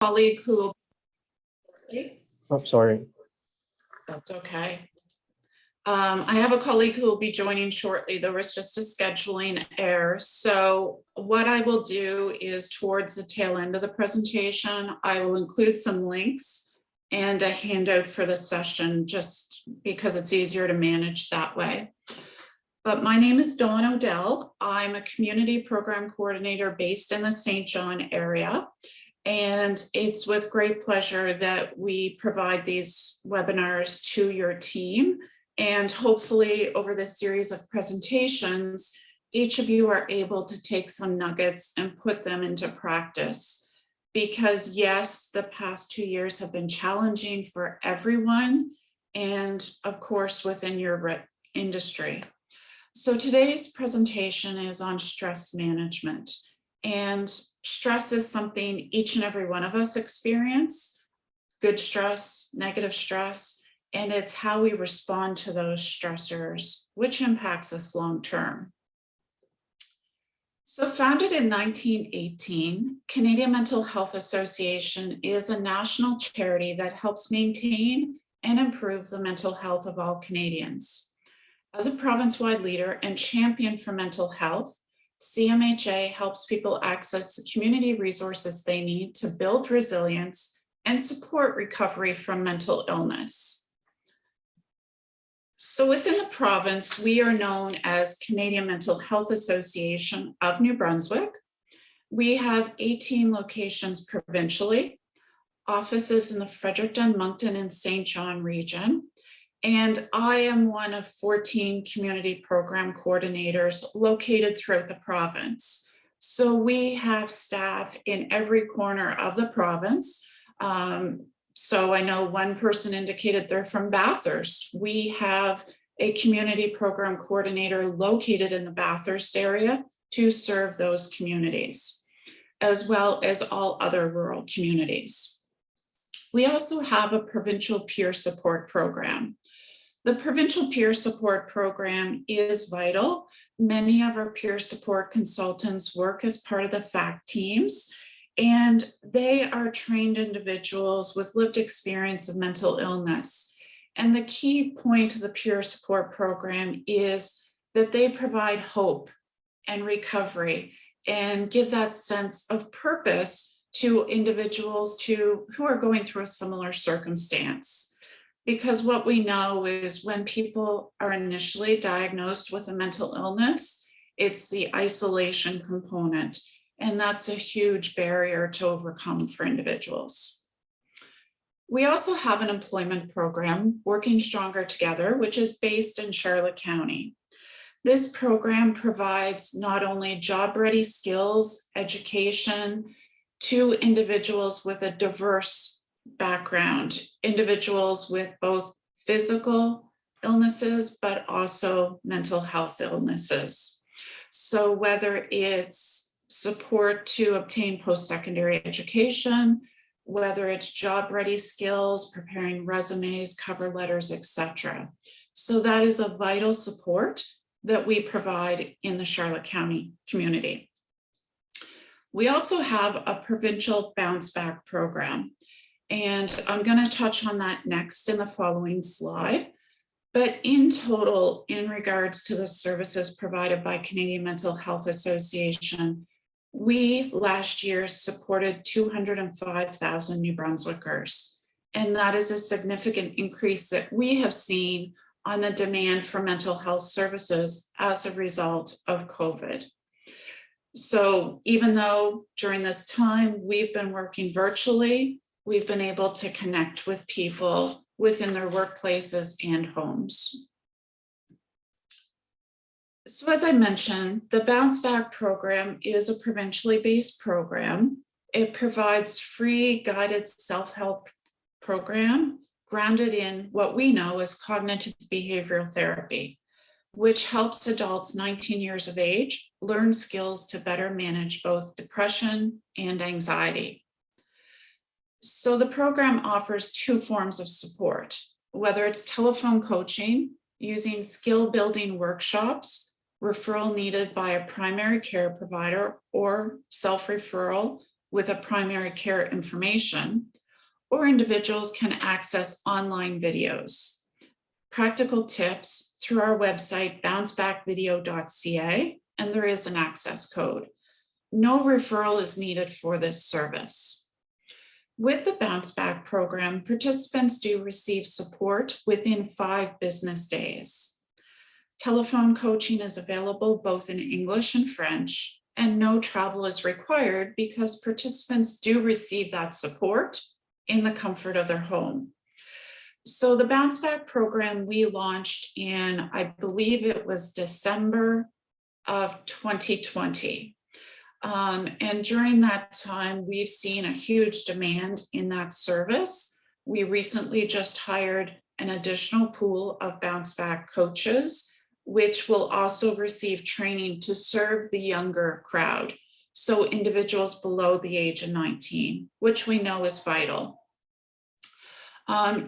colleague who will be Oh, sorry. That's okay. I have a colleague who will be joining shortly. There was just a scheduling error. So what I will do is towards the tail end of the presentation, I will include some links and a handout for the session just because it's easier to manage that way. But my name is Dawn Odell. I'm a community program coordinator based in the St. John area. And it's with great pleasure that we provide these webinars to your team. And hopefully over this series of presentations, each of you are able to take some nuggets and put them into practice. Because yes, the past 2 years have been challenging for everyone, and of course within your industry. So today's presentation is on stress management. And stress is something each and every one of us experience, good stress, negative stress, and it's how we respond to those stressors, which impacts us long-term. So founded in 1918, Canadian Mental Health Association is a national charity that helps maintain and improve the mental health of all Canadians. As a province-wide leader and champion for mental health, CMHA helps people access the community resources they need to build resilience and support recovery from mental illness. So within the province, we are known as Canadian Mental Health Association of New Brunswick. We have 18 locations provincially, offices in the Fredericton, Moncton, and St. John region. And I am one of 14 community program coordinators located throughout the province. So we have staff in every corner of the province. So I know one person indicated they're from Bathurst. We have a community program coordinator located in the Bathurst area to serve those communities, as well as all other rural communities. We also have a provincial peer support program. The provincial peer support program is vital. Many of our peer support consultants work as part of the FACT teams, and they are trained individuals with lived experience of mental illness. And the key point of the peer support program is that they provide hope and recovery and give that sense of purpose to individuals who are going through a similar circumstance. Because what we know is when people are initially diagnosed with a mental illness, it's the isolation component. And that's a huge barrier to overcome for individuals. We also have an employment program, Working Stronger Together, which is based in Charlotte County. This program provides not only job-ready skills, education to individuals with a diverse background, individuals with both physical illnesses, but also mental health illnesses. So whether it's support to obtain post-secondary education, whether it's job-ready skills, preparing resumes, cover letters, etc. So that is a vital support that we provide in the Charlotte County community. We also have a provincial bounce back program. And I'm going to touch on that next in the following slide. But in total, in regards to the services provided by Canadian Mental Health Association, we last year supported 205,000 New Brunswickers. And that is a significant increase that we have seen on the demand for mental health services as a result of COVID. So even though during this time we've been working virtually, we've been able to connect with people within their workplaces and homes. So as I mentioned, the Bounce Back program is a provincially based program. It provides free guided self-help program grounded in what we know as cognitive behavioral therapy, which helps adults 19 years of age learn skills to better manage both depression and anxiety. So the program offers two forms of support, whether it's telephone coaching using skill building workshops, referral needed by a primary care provider, or self-referral with a primary care information, or individuals can access online videos. Practical tips through our website, bouncebackvideo.ca, and there is an access code. No referral is needed for this service. With the Bounce Back program, participants do receive support within 5 business days. Telephone coaching is available both in English and French, and no travel is required because participants do receive that support in the comfort of their home. So the Bounce Back program we launched in, I believe it was December of 2020. And during that time, we've seen a huge demand in that service. We recently just hired an additional pool of Bounce Back coaches, which will also receive training to serve the younger crowd. So individuals below the age of 19, which we know is vital.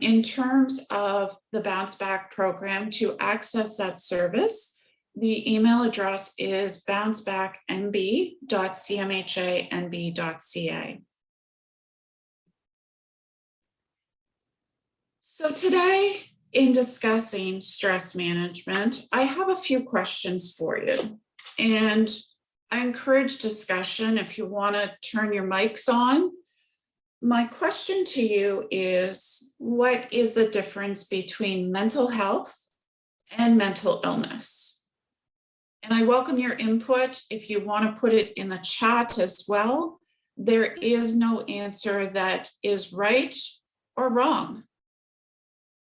In terms of the Bounce Back program, to access that service, the email address is bouncebacknb.cmhanb.ca. So today, in discussing stress management, I have a few questions for you. And I encourage discussion if you want to turn your mics on. My question to you is, what is the difference between mental health and mental illness? And I welcome your input. If you want to put it in the chat as well, there is no answer that is right or wrong.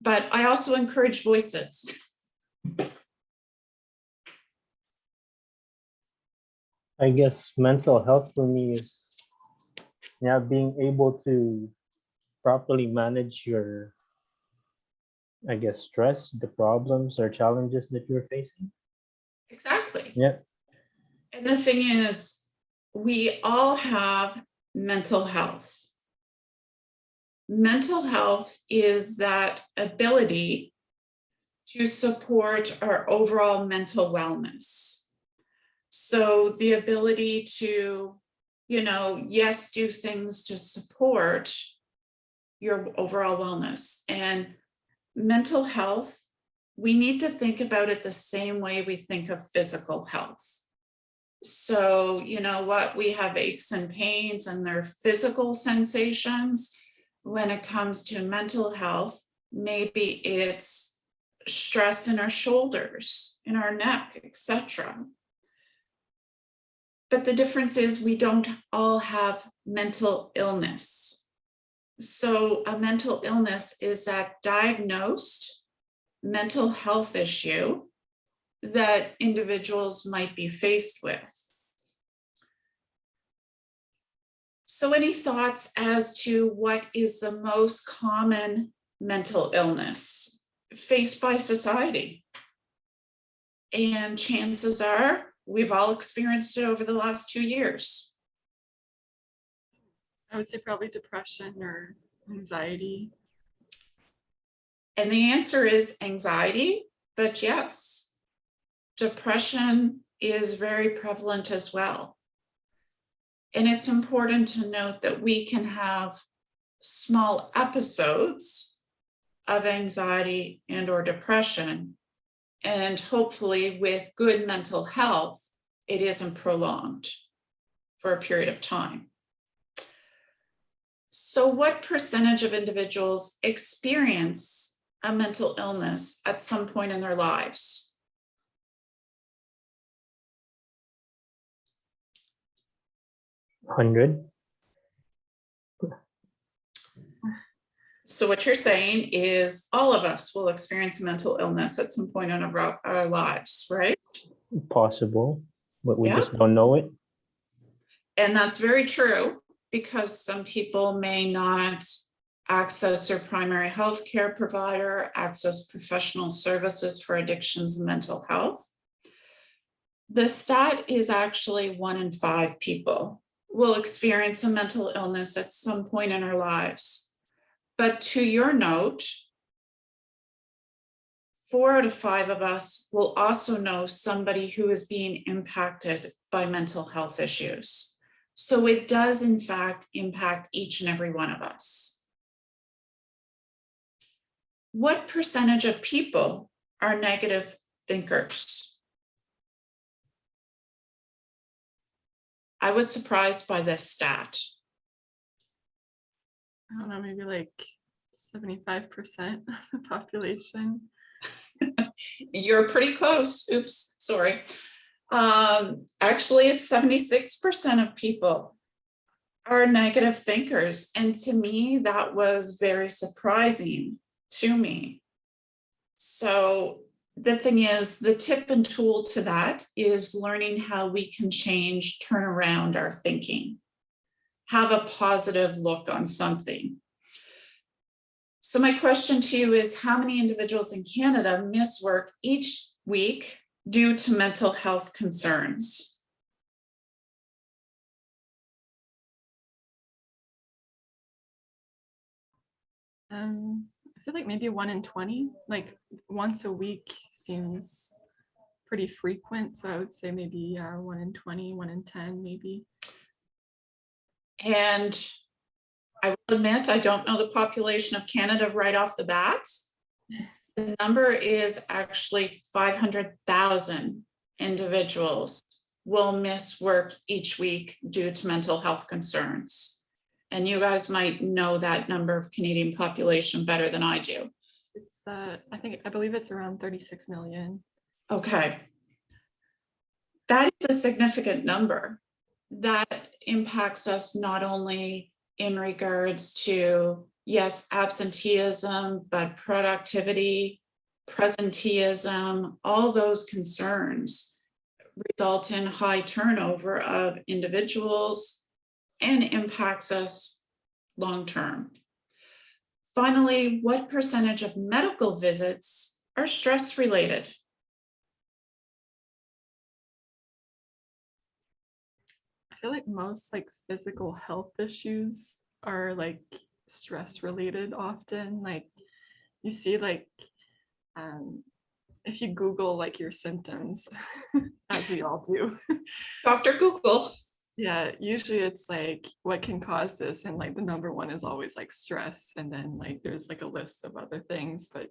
But I also encourage voices. I guess mental health for me is being able to properly manage your, I guess, stress, the problems or challenges that you're facing. Exactly. Yeah. And the thing is, we all have mental health. Mental health is that ability to support our overall mental wellness. So the ability to, yes, do things to support your overall wellness. And mental health, we need to think about it the same way we think of physical health. So, we have aches and pains and their physical sensations. When it comes to mental health, maybe it's stress in our shoulders, in our neck, etc. But the difference is we don't all have mental illness. So a mental illness is that diagnosed mental health issue that individuals might be faced with. So any thoughts as to what is the most common mental illness faced by society? And chances are we've all experienced it over the last 2 years. I would say probably depression or anxiety. And the answer is anxiety, but yes, depression is very prevalent as well. And it's important to note that we can have small episodes of anxiety and or depression, and hopefully with good mental health, it isn't prolonged for a period of time. So what percentage of individuals experience a mental illness at some point in their lives? $100. So what you're saying is all of us will experience mental illness at some point in our lives, right? Possible, but we Yeah. just don't know it. And that's very true, because some people may not access their primary health care provider, access professional services for addictions and mental health. The stat is actually 1 in 5 people will experience a mental illness at some point in our lives. But to your note, 4 out of 5 of us will also know somebody who is being impacted by mental health issues. So it does in fact impact each and every one of us. What percentage of people are negative thinkers? I was surprised by this stat. I don't know, maybe like 75% of the population. You're pretty close. Oops, sorry. Actually, it's 76% of people are negative thinkers. And to me, that was very surprising to me. So the thing is, the tip and tool to that is learning how we can change, turn around our thinking, have a positive look on something. So my question to you is, how many individuals in Canada miss work each week due to mental health concerns? I feel like maybe 1 in 20, like once a week seems pretty frequent. So I would say maybe 1 in 20, 1 in 10, maybe. And I will admit, I don't know the population of Canada right off the bat. The number is actually 500,000 individuals will miss work each week due to mental health concerns. And you guys might know that number of Canadian population better than I do. It's I believe it's around 36 million. Okay. That is a significant number. That impacts us not only in regards to, yes, absenteeism, but productivity, presenteeism, all those concerns result in high turnover of individuals and impacts us long-term. Finally, what percentage of medical visits are stress-related? I feel like most like physical health issues are like stress related often. Like you see like if you Google like your symptoms, as we all do. Dr. Google. Yeah, usually it's like what can cause this, and like the number one is always like stress, and then like there's like a list of other things, but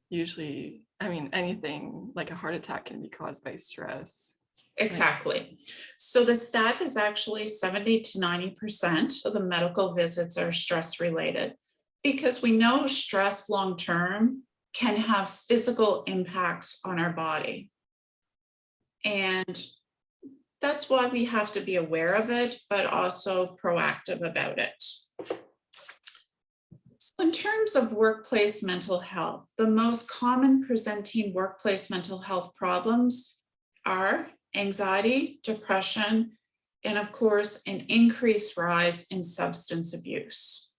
usually, I mean, anything like a heart attack can be caused by stress. Exactly. So the stat is actually 70 to 90% of the medical visits are stress related, because we know stress long-term can have physical impacts on our body. And that's why we have to be aware of it, but also proactive about it. So in terms of workplace mental health, the most common presenting workplace mental health problems are anxiety, depression, and of course, an increased rise in substance abuse.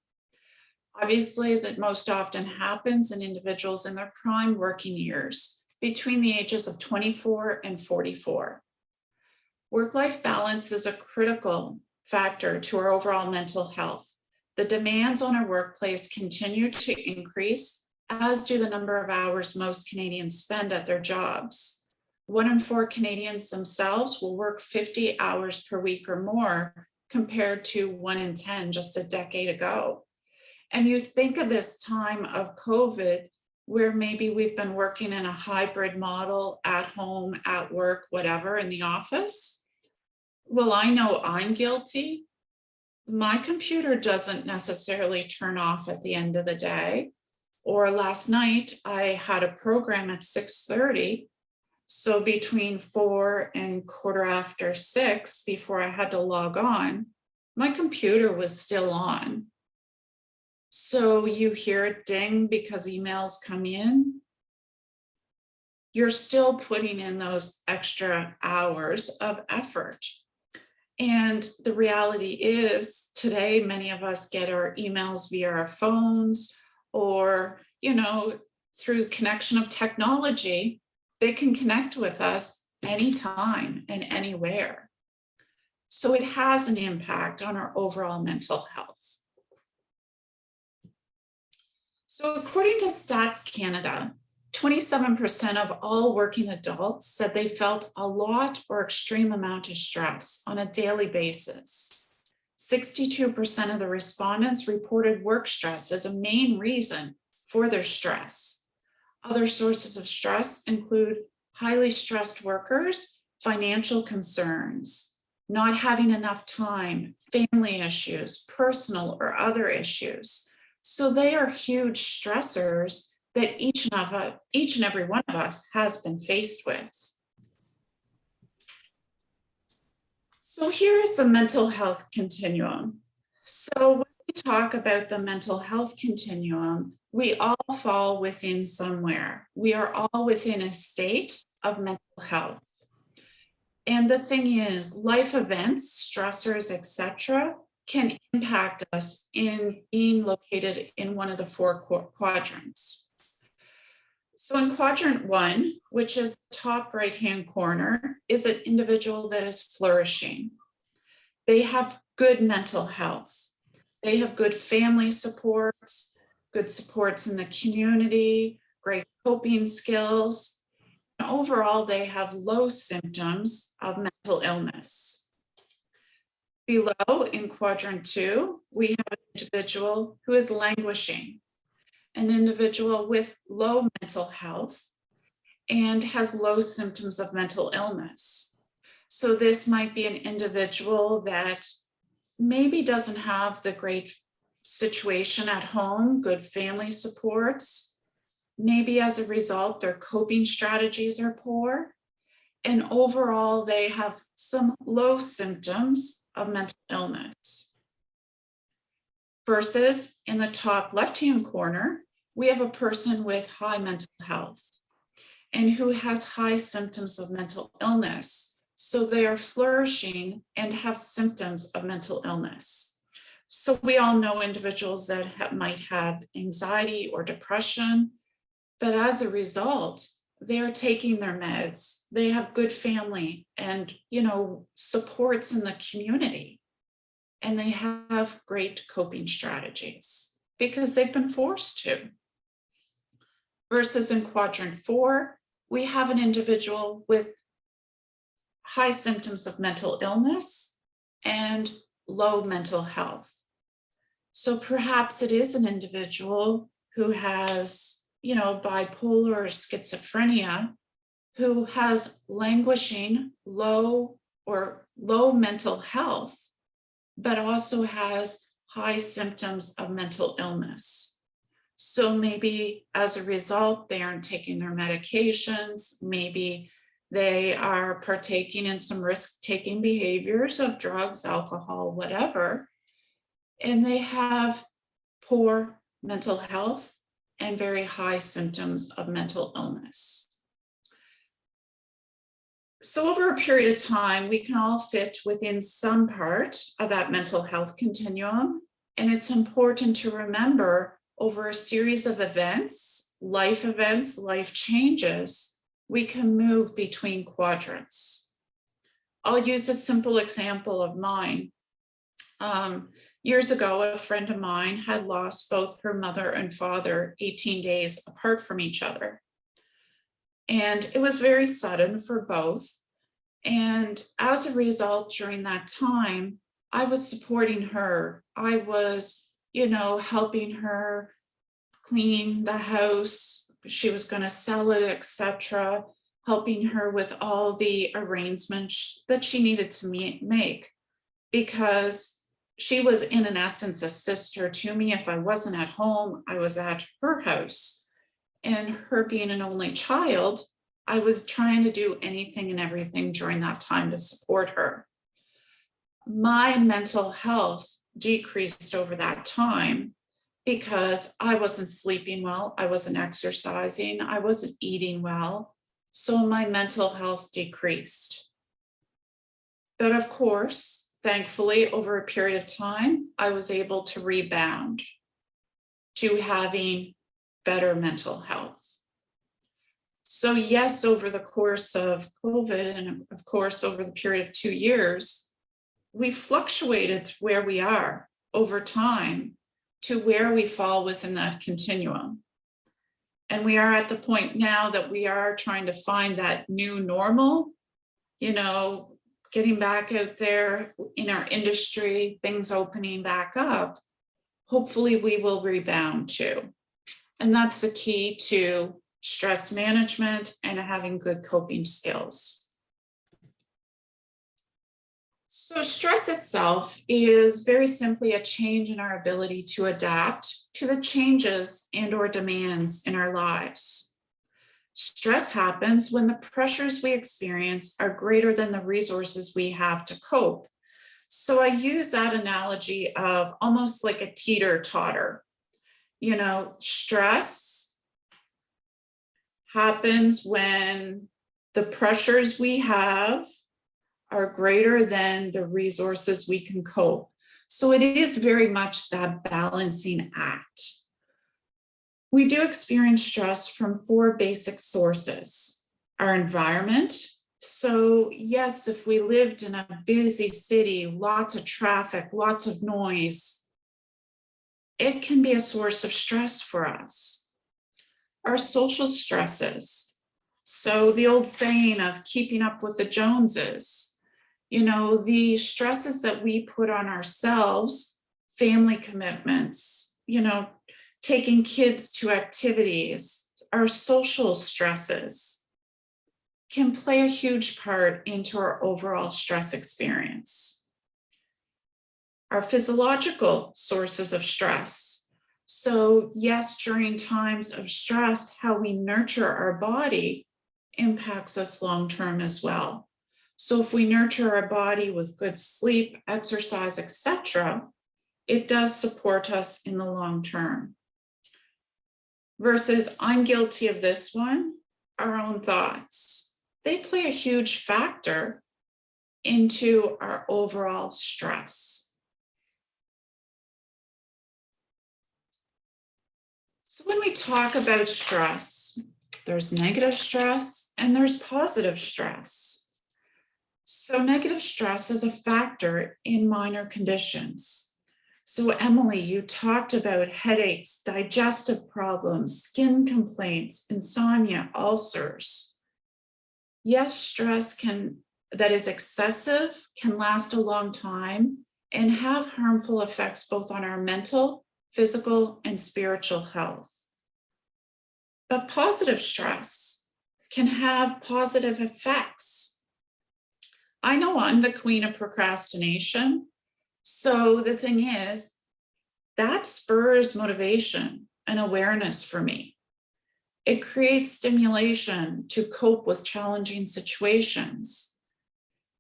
Obviously, that most often happens in individuals in their prime working years, between the ages of 24 and 44. Work-life balance is a critical factor to our overall mental health. The demands on our workplace continue to increase, as do the number of hours most Canadians spend at their jobs. 1 in 4 Canadians themselves will work 50 hours per week or more, compared to 1 in 10 just a decade ago. And you think of this time of COVID, where maybe we've been working in a hybrid model at home, at work, whatever, in the office. Well, I know I'm guilty. My computer doesn't necessarily turn off at the end of the day. Or last night, I had a program at 6:30. So between 4 and 6:15, before I had to log on, my computer was still on. So you hear it ding because emails come in. You're still putting in those extra hours of effort. And the reality is today, many of us get our emails via our phones, or, through connection of technology, they can connect with us anytime and anywhere. So it has an impact on our overall mental health. So according to Stats Canada, 27% of all working adults said they felt a lot or extreme amount of stress on a daily basis. 62% of the respondents reported work stress as a main reason for their stress. Other sources of stress include highly stressed workers, financial concerns, not having enough time, family issues, personal or other issues. So they are huge stressors that each and every one of us has been faced with. So here is the mental health continuum. So when we talk about the mental health continuum, we all fall within somewhere. We are all within a state of mental health. And the thing is, life events, stressors, etc., can impact us in being located in one of the four quadrants. So in quadrant 1, which is the top right-hand corner, is an individual that is flourishing. They have good mental health. They have good family supports, good supports in the community, great coping skills. And overall, they have low symptoms of mental illness. Below in quadrant 2, we have an individual who is languishing, an individual with low mental health and has low symptoms of mental illness. So this might be an individual that maybe doesn't have the great situation at home, good family supports. Maybe as a result, their coping strategies are poor. And overall, they have some low symptoms of mental illness. Versus in the top left-hand corner, we have a person with high mental health and who has high symptoms of mental illness. So they are flourishing and have symptoms of mental illness. So we all know individuals that might have anxiety or depression, but as a result, they're taking their meds. They have good family and, supports in the community. And they have great coping strategies because they've been forced to. Versus in quadrant 4, we have an individual with high symptoms of mental illness and low mental health. So perhaps it is an individual who has, bipolar or schizophrenia, who has languishing low mental health, but also has high symptoms of mental illness. So maybe as a result, they aren't taking their medications. Maybe they are partaking in some risk-taking behaviors of drugs, alcohol, whatever. And they have poor mental health and very high symptoms of mental illness. So over a period of time, we can all fit within some part of that mental health continuum. And it's important to remember over a series of events, life changes, we can move between quadrants. I'll use a simple example of mine. Years ago, a friend of mine had lost both her mother and father 18 days apart from each other. And it was very sudden for both. And as a result, during that time, I was supporting her. I was, helping her clean the house. She was going to sell it, etc., helping her with all the arrangements that she needed to make, because she was in essence a sister to me. If I wasn't at home, I was at her house. And her being an only child, I was trying to do anything and everything during that time to support her. My mental health decreased over that time because I wasn't sleeping well, I wasn't exercising, I wasn't eating well. So my mental health decreased. But of course, thankfully, over a period of time, I was able to rebound to having better mental health. So yes, over the course of COVID, and of course, over the period of 2 years, we fluctuated where we are over time to where we fall within that continuum. And we are at the point now that we are trying to find that new normal, getting back out there in our industry, things opening back up, hopefully we will rebound too. And that's the key to stress management and having good coping skills. So stress itself is very simply a change in our ability to adapt to the changes and or demands in our lives. Stress happens when the pressures we experience are greater than the resources we have to cope. So I use that analogy of almost like a teeter-totter. You know, stress happens when the pressures we have are greater than the resources we can cope. So it is very much that balancing act. We do experience stress from 4 basic sources. Our environment. So yes, if we lived in a busy city, lots of traffic, lots of noise, it can be a source of stress for us. Our social stresses. So the old saying of keeping up with the Joneses, you know, the stresses that we put on ourselves, family commitments, you know, taking kids to activities, our social stresses can play a huge part into our overall stress experience. Our physiological sources of stress. So yes, during times of stress, how we nurture our body impacts us long-term as well. So if we nurture our body with good sleep, exercise, etc., it does support us in the long term. Versus I'm guilty of this one, our own thoughts. They play a huge factor into our overall stress. So when we talk about stress, there's negative stress and there's positive stress. So negative stress is a factor in minor conditions. So Emily, you talked about headaches, digestive problems, skin complaints, insomnia, ulcers. Yes, stress that is excessive can last a long time and have harmful effects both on our mental, physical, and spiritual health. But positive stress can have positive effects. I know I'm the queen of procrastination. So the thing is, that spurs motivation and awareness for me. It creates stimulation to cope with challenging situations.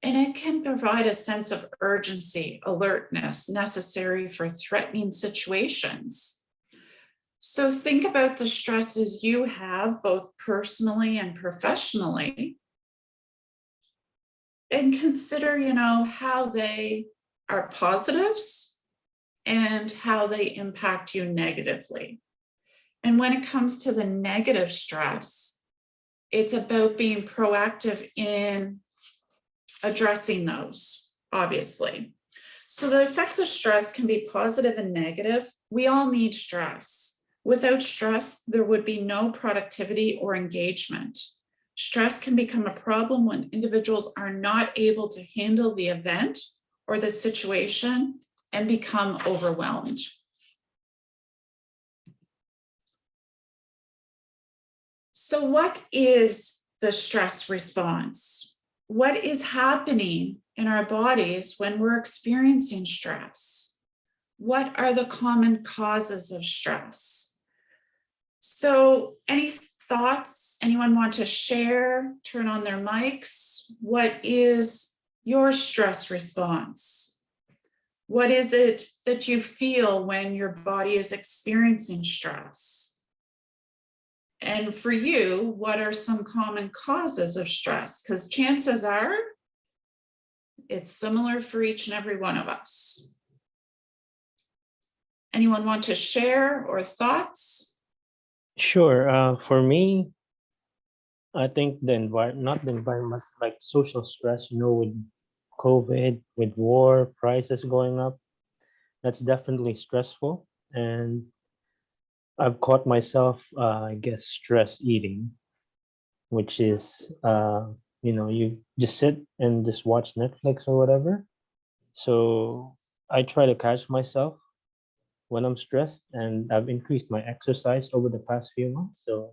And it can provide a sense of urgency, alertness necessary for threatening situations. So think about the stresses you have both personally and professionally. And consider, you know, how they are positives and how they impact you negatively. And when it comes to the negative stress, it's about being proactive in addressing those, obviously. So the effects of stress can be positive and negative. We all need stress. Without stress, there would be no productivity or engagement. Stress can become a problem when individuals are not able to handle the event or the situation and become overwhelmed. So what is the stress response? What is happening in our bodies when we're experiencing stress? What are the common causes of stress? So any thoughts anyone want to share? Turn on their mics. What is your stress response? What is it that you feel when your body is experiencing stress? And for you, what are some common causes of stress? Because chances are it's similar for each and every one of us. Anyone want to share or thoughts? Sure. For me, I think not the environment, like social stress, you know, with COVID, with war, prices going up, that's definitely stressful. And I've caught myself, I guess, stress eating, which is you just sit and just watch Netflix or whatever. So I try to catch myself when I'm stressed, and I've increased my exercise over the past few months. So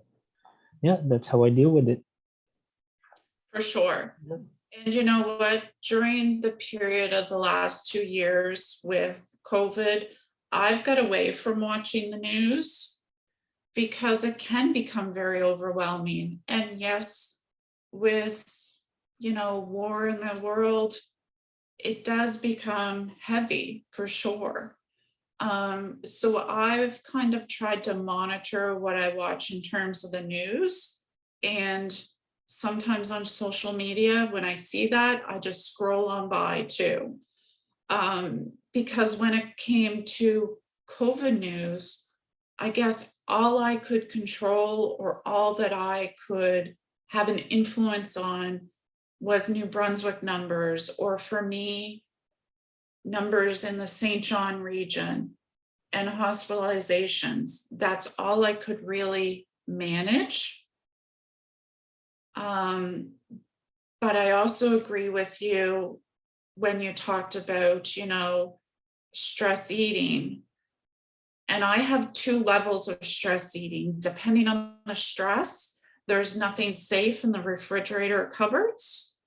yeah, that's how I deal with it. For sure. Yep. And you know what? During the period of the last 2 years with COVID, I've got away from watching the news because it can become very overwhelming. And yes, with, war in the world, it does become heavy for sure. So I've kind of tried to monitor what I watch in terms of the news, and sometimes on social media, when I see that, I just scroll on by too. Because when it came to COVID news, I guess all I could control, or all that I could have an influence on, was New Brunswick numbers, or for me, numbers in the St. John region and hospitalizations. That's all I could really manage. But I also agree with you when you talked about, stress eating. And I have 2 levels of stress eating. Depending on the stress, there's nothing safe in the refrigerator or cupboards,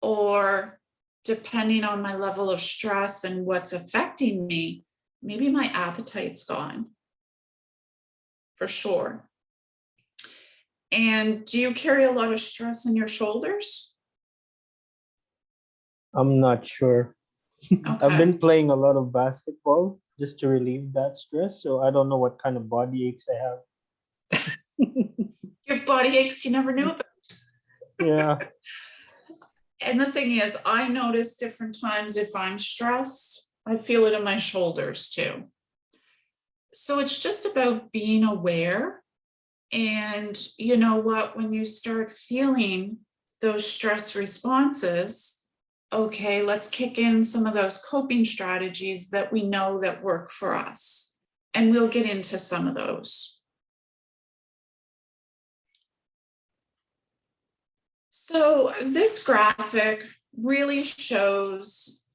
or depending on my level of stress and what's affecting me, maybe my appetite's gone, for sure. And do you carry a lot of stress in your shoulders? I'm not sure. I've Okay. been playing a lot of basketball just to relieve that stress. So I don't know what kind of body aches I have. You have body aches you never knew about. Yeah. And the thing is, I notice different times if I'm stressed, I feel it in my shoulders too. So it's just about being aware. And you know what, when you start feeling those stress responses, okay, let's kick in some of those coping strategies that we know that work for us. And we'll get into some of those. So this graphic really shows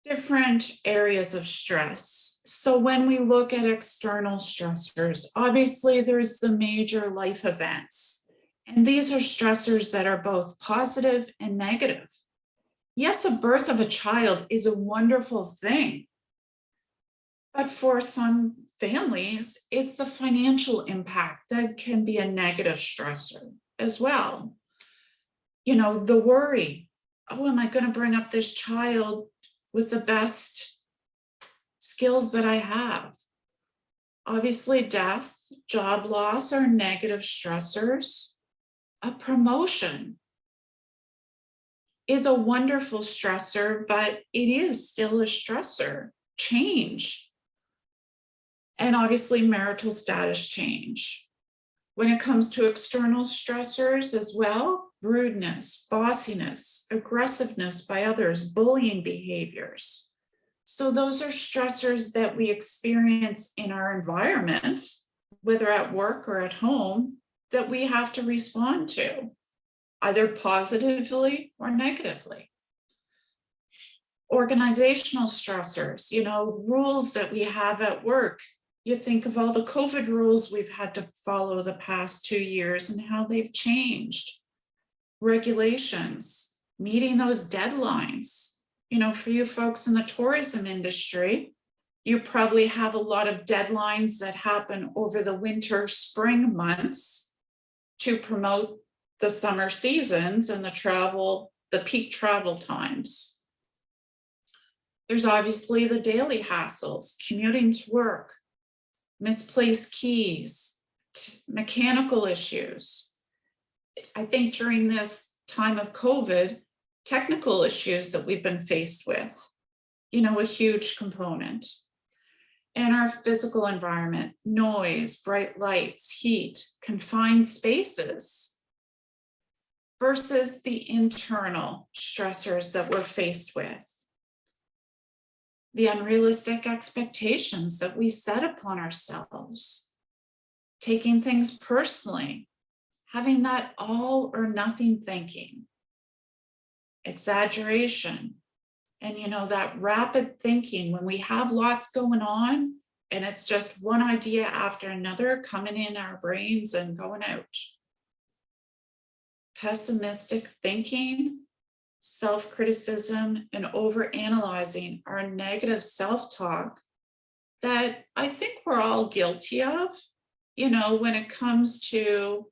different areas of stress. So when we look at external stressors, obviously there's the major life events. And these are stressors that are both positive and negative. Yes, a birth of a child is a wonderful thing. But for some families, it's a financial impact that can be a negative stressor as well. The worry, oh, am I going to bring up this child with the best skills that I have? Obviously, death, job loss are negative stressors. A promotion is a wonderful stressor, but it is still a stressor. Change. And obviously, marital status change. When it comes to external stressors as well, rudeness, bossiness, aggressiveness by others, bullying behaviors. So those are stressors that we experience in our environment, whether at work or at home, that we have to respond to, either positively or negatively. Organizational stressors, rules that we have at work. You think of all the COVID rules we've had to follow the past 2 years and how they've changed. Regulations, meeting those deadlines. For you folks in the tourism industry, you probably have a lot of deadlines that happen over the winter, spring months to promote the summer seasons and the peak travel times. There's obviously the daily hassles, commuting to work, misplaced keys, mechanical issues. I think during this time of COVID, technical issues that we've been faced with, a huge component. And our physical environment, noise, bright lights, heat, confined spaces, versus the internal stressors that we're faced with. The unrealistic expectations that we set upon ourselves, taking things personally, having that all or nothing thinking. exaggeration, and that rapid thinking when we have lots going on and it's just one idea after another coming in our brains and going out. Pessimistic thinking, self-criticism, and overanalyzing are negative self-talk that I think we're all guilty of. When it comes to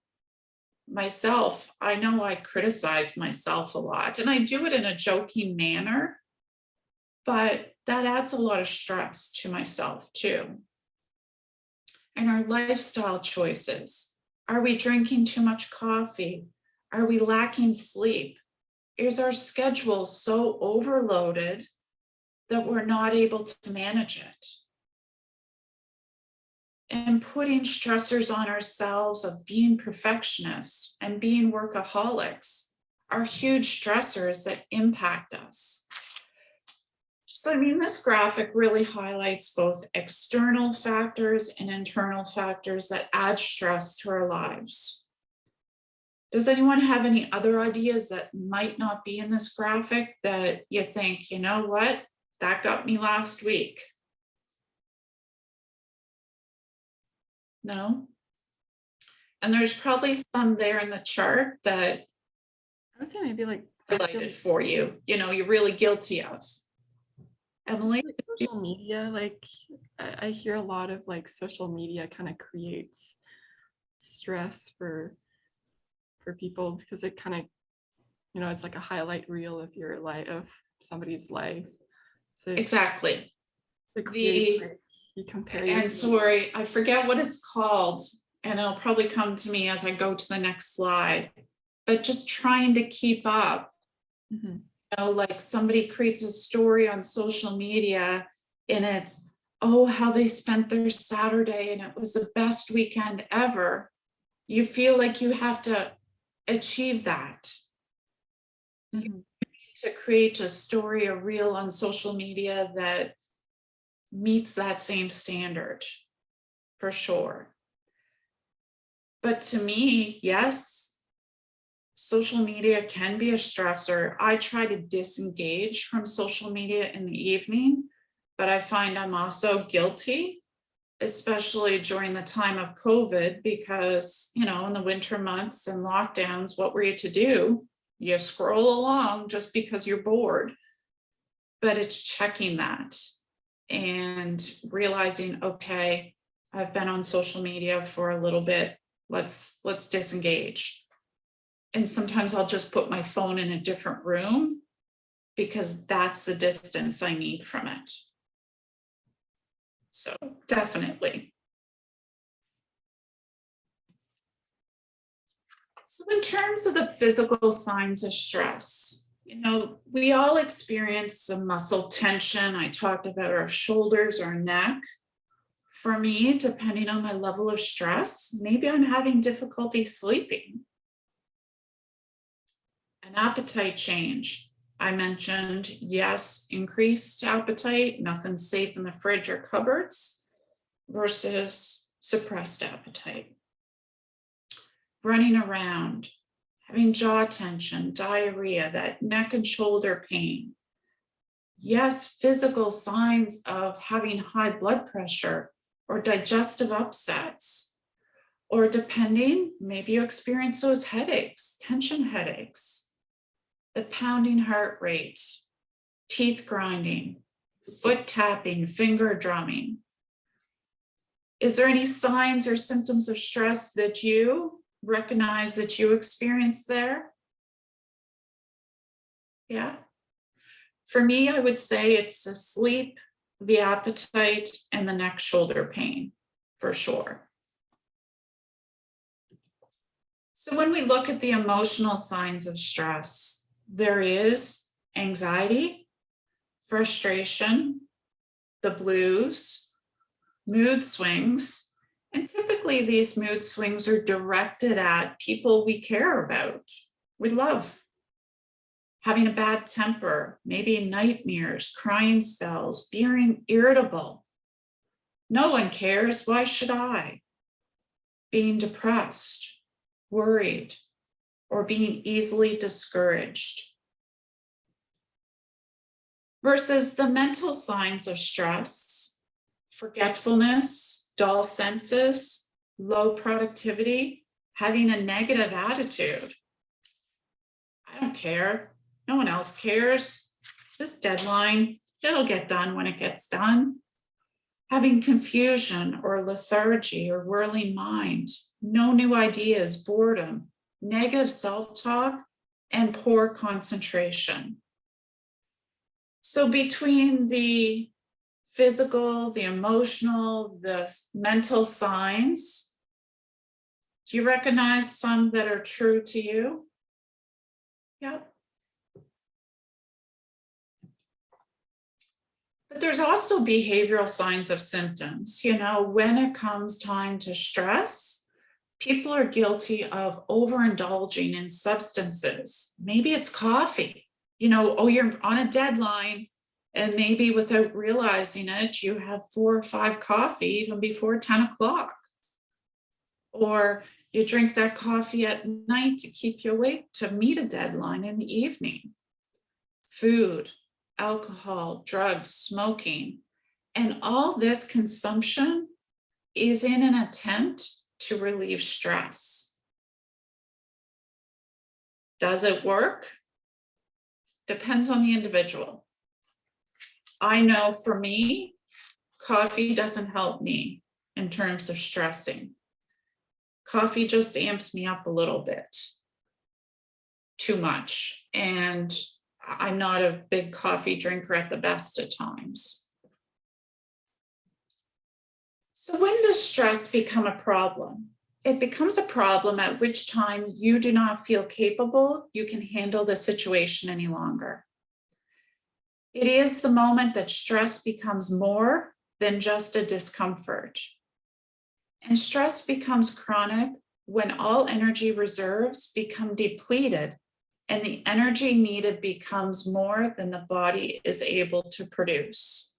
myself, I know I criticize myself a lot, and I do it in a joking manner, but that adds a lot of stress to myself too. And our lifestyle choices. Are we drinking too much coffee? Are we lacking sleep? Is our schedule so overloaded that we're not able to manage it? And putting stressors on ourselves of being perfectionists and being workaholics are huge stressors that impact us. So, this graphic really highlights both external factors and internal factors that add stress to our lives. Does anyone have any other ideas that might not be in this graphic that you think, you know what, that got me last week? No? And there's probably some there in the chart that I would say maybe like highlighted for you, you're really guilty of. Emily? like social media, like I hear a lot of like social media kind of creates stress for people because it kind of, it's like a highlight reel of your life, of somebody's life. So Exactly. it creates, like, you compare And yourself. sorry, I forget what it's called, and it'll probably come to me as I go to the next slide, but just trying to keep up. Mhm. Like somebody creates a story on social media and it's, oh, how they spent their Saturday and it was the best weekend ever. You feel like you have to achieve that. Mhm. To create a story, a reel on social media that meets that same standard, for sure. But to me, yes, social media can be a stressor. I try to disengage from social media in the evening, but I find I'm also guilty, especially during the time of COVID, because, in the winter months and lockdowns, what were you to do? You scroll along just because you're bored. But it's checking that and realizing, okay, I've been on social media for a little bit. Let's disengage. And sometimes I'll just put my phone in a different room because that's the distance I need from it. So definitely. So in terms of the physical signs of stress, we all experience some muscle tension. I talked about our shoulders, our neck. For me, depending on my level of stress, maybe I'm having difficulty sleeping. An appetite change. I mentioned, yes, increased appetite, nothing safe in the fridge or cupboards, versus suppressed appetite. Running around, having jaw tension, diarrhea, that neck and shoulder pain. Yes, physical signs of having high blood pressure or digestive upsets. Or depending, maybe you experience those headaches, tension headaches, the pounding heart rate, teeth grinding, foot tapping, finger drumming. Is there any signs or symptoms of stress that you recognize that you experience there? Yeah. For me, I would say it's the sleep, the appetite, and the neck shoulder pain, for sure. So when we look at the emotional signs of stress, there is anxiety, frustration, the blues, mood swings, and typically these mood swings are directed at people we care about, we love. Having a bad temper, maybe nightmares, crying spells, being irritable. No one cares, why should I? Being depressed, worried, or being easily discouraged. versus the mental signs of stress, forgetfulness, dull senses, low productivity, having a negative attitude. I don't care. No one else cares. This deadline, it'll get done when it gets done. Having confusion or lethargy or whirling mind, no new ideas, boredom, negative self-talk, and poor concentration. So between the physical, the emotional, the mental signs, do you recognize some that are true to you? Yep. But there's also behavioral signs of symptoms. You know, when it comes time to stress, people are guilty of overindulging in substances. Maybe it's coffee. You know, oh, you're on a deadline, and maybe without realizing it, you have 4 or 5 coffee even before 10 o'clock. Or you drink that coffee at night to keep you awake to meet a deadline in the evening. Food, alcohol, drugs, smoking, and all this consumption is in an attempt to relieve stress. Does it work? Depends on the individual. I know for me, coffee doesn't help me in terms of stressing. Coffee just amps me up a little bit too much. And I'm not a big coffee drinker at the best of times. So when does stress become a problem? It becomes a problem at which time you do not feel capable, you can handle the situation any longer. It is the moment that stress becomes more than just a discomfort. And stress becomes chronic when all energy reserves become depleted and the energy needed becomes more than the body is able to produce.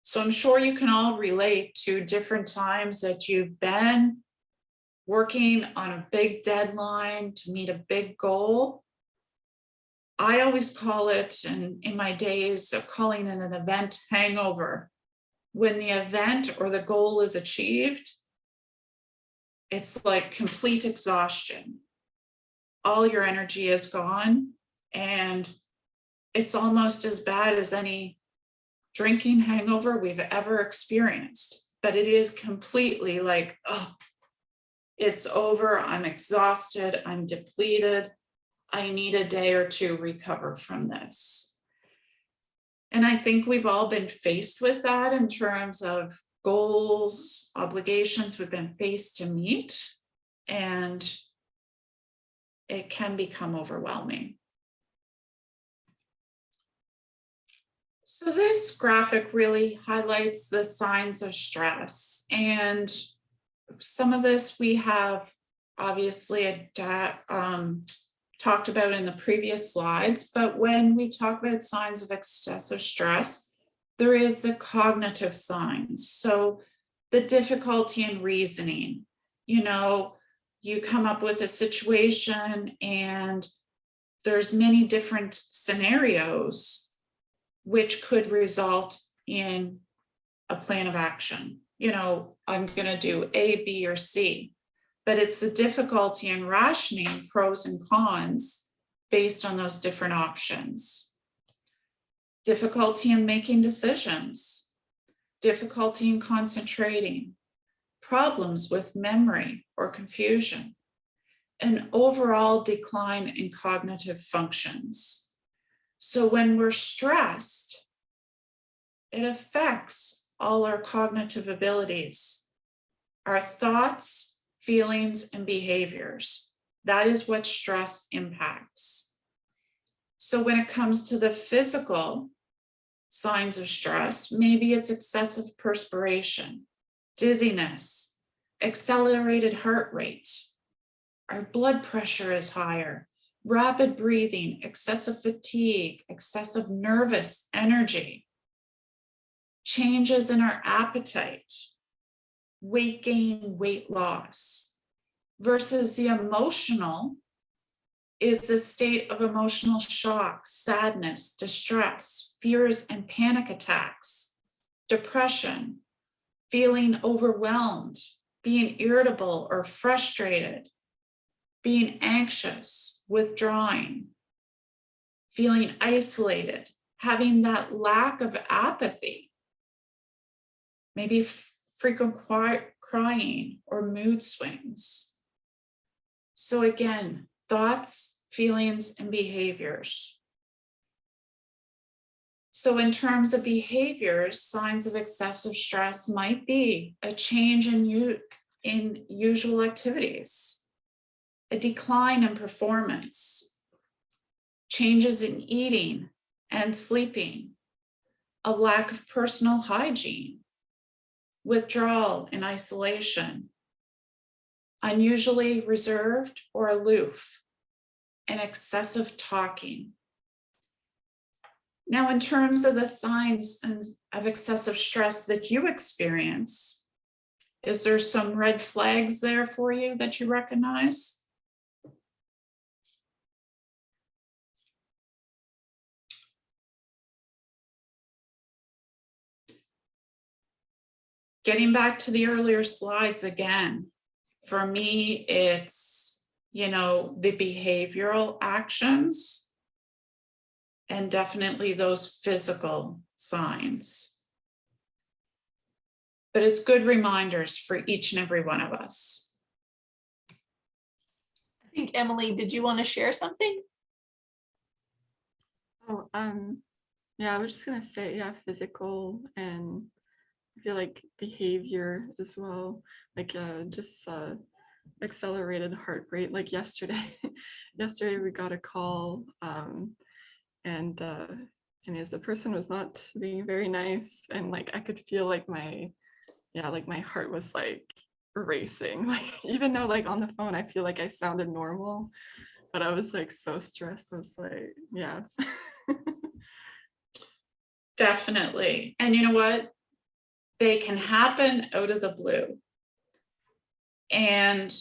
So I'm sure you can all relate to different times that you've been working on a big deadline to meet a big goal. I always call it, and in my days of calling it, an event hangover. When the event or the goal is achieved, it's like complete exhaustion. All your energy is gone, and it's almost as bad as any drinking hangover we've ever experienced. But it is completely like, oh, it's over. I'm exhausted. I'm depleted. I need a day or two to recover from this. And I think we've all been faced with that in terms of goals, obligations we've been faced to meet, and it can become overwhelming. So this graphic really highlights the signs of stress. And some of this we have obviously talked about in the previous slides, but when we talk about signs of excessive stress, there is the cognitive signs. So the difficulty in reasoning, you know, you come up with a situation and there's many different scenarios which could result in a plan of action. You know, I'm going to do A, B, or C. But it's the difficulty in rationing pros and cons based on those different options. Difficulty in making decisions, difficulty in concentrating, problems with memory or confusion, an overall decline in cognitive functions. So when we're stressed, it affects all our cognitive abilities, our thoughts, feelings, and behaviors. That is what stress impacts. So when it comes to the physical signs of stress, maybe it's excessive perspiration, dizziness, accelerated heart rate, our blood pressure is higher, rapid breathing, excessive fatigue, excessive nervous energy, changes in our appetite, weight gain, weight loss, versus the emotional is a state of emotional shock, sadness, distress, fears and panic attacks, depression, feeling overwhelmed, being irritable or frustrated, being anxious, withdrawing, feeling isolated, having that lack of apathy, maybe frequent crying or mood swings. So again, thoughts, feelings, and behaviors. So in terms of behaviors, signs of excessive stress might be a change in usual activities, a decline in performance, changes in eating and sleeping, a lack of personal hygiene, withdrawal and isolation, unusually reserved or aloof, and excessive talking. Now, in terms of the signs of excessive stress that you experience, is there some red flags there for you that you recognize? Getting back to the earlier slides again, for me, it's, the behavioral actions and definitely those physical signs. But it's good reminders for each and every one of us. I think, Emily, did you want to share something? Oh, yeah, I was just gonna say, yeah, physical, and I feel like behavior as well, like just accelerated heart rate. Like yesterday, we got a call, and as the person was not being very nice, and like I could feel like my heart was like racing, like even though like on the phone I feel like I sounded normal, but I was like so stressed. I was like, yeah. Definitely. And you know what? They can happen out of the blue. And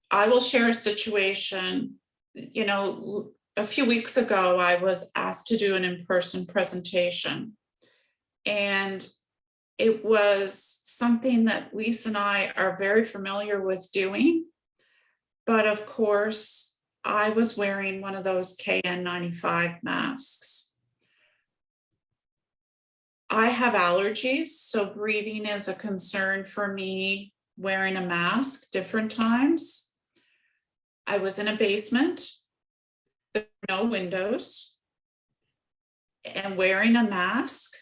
I will share a situation. A few weeks ago, I was asked to do an in-person presentation. And it was something that Lisa and I are very familiar with doing. But of course, I was wearing one of those KN95 masks. I have allergies, so breathing is a concern for me wearing a mask different times. I was in a basement, there were no windows, and wearing a mask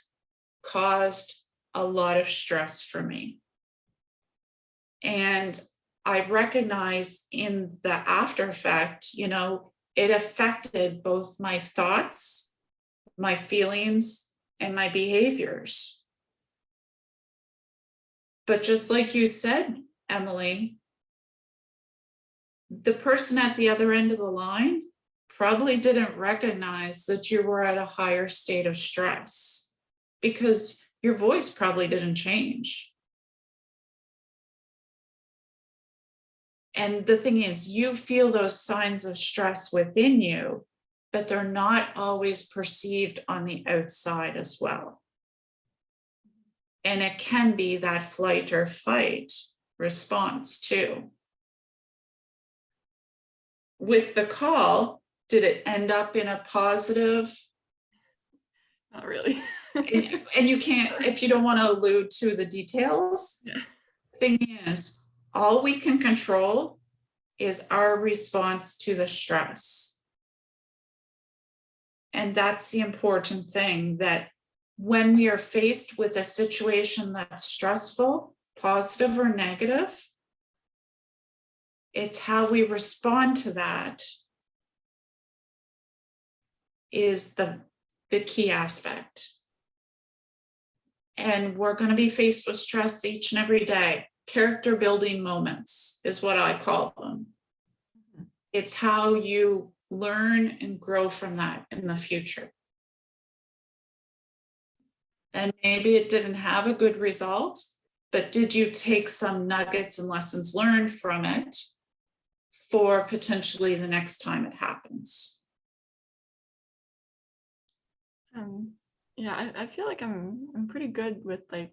caused a lot of stress for me. And I recognize in the after effect, it affected both my thoughts, my feelings, and my behaviors. But just like you said, Emily, the person at the other end of the line probably didn't recognize that you were at a higher state of stress because your voice probably didn't change. And the thing is, you feel those signs of stress within you, but they're not always perceived on the outside as well. And it can be that flight or fight response too. With the call, did it end up in a positive? Not really. And you can't, if you don't want to allude to the details, Yeah. Thing is, all we can control is our response to the stress. And that's the important thing, that when we are faced with a situation that's stressful, positive or negative, it's how we respond to that is the key aspect. And we're going to be faced with stress each and every day. Character building moments is what I call them. It's how you learn and grow from that in the future. And maybe it didn't have a good result, but did you take some nuggets and lessons learned from it for potentially the next time it happens? Yeah, I feel like I'm pretty good with like,